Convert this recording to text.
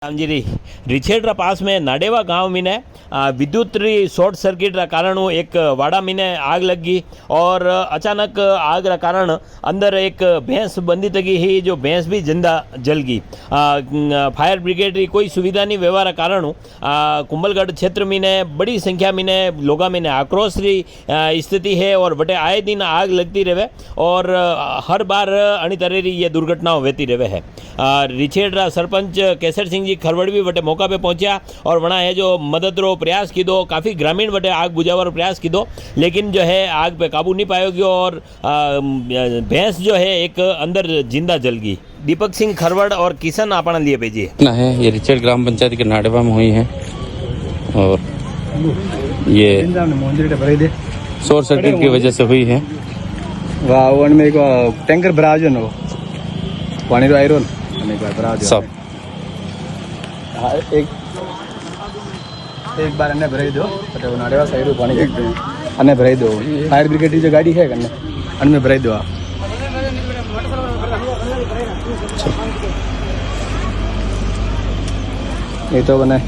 रामजीरी रिछेडरा पास में नाडेवा गांव में विद्युत शॉर्ट सर्किट कारण एक वाड़ा में आग लगी और अचानक आग रा कारण अंदर एक भैंस बंदी तकी ही जो भैंस भी जिंदा जल गई। फायर ब्रिगेड री कोई सुविधा नहीं व्यवहार कारण कुंभलगढ़ क्षेत्र में बड़ी संख्या में लोगा में आक्रोश री स्थिति है और बटे आए दिन आग लगती रहे और हर बार अणी तरह ये दुर्घटनाओं वहती रहे है। रिछेडरा सरपंच केसर सिंह जी खरवड़ भी बटे मौका पे पहुंचा और वहाँ है जो मदद रो प्रयास की दो, काफ़ी ग्रामीण बटे आग बुझावा रो प्रयास की दो, लेकिन जो है आग पे काबू नहीं पाया गया और भैंस जो है एक अंदर जिंदा जल गई। दीपक सिंह खरवड़ और किशन आपना लिए भेजिए ना है ये रिचर्ड ग्राम पंचायत के नाडेवा में हुई है और ये शॉर्ट सर्किट की वजह से हुई है। वाह में एक टैंकर भराजो न पानी रो आयरन सब एक बार अन्य भराई दो नाडेवा साइड पानी अन्य भराई दो। फायर ब्रिगेड की जो गाड़ी है अन्य भराई दो। ये तो बने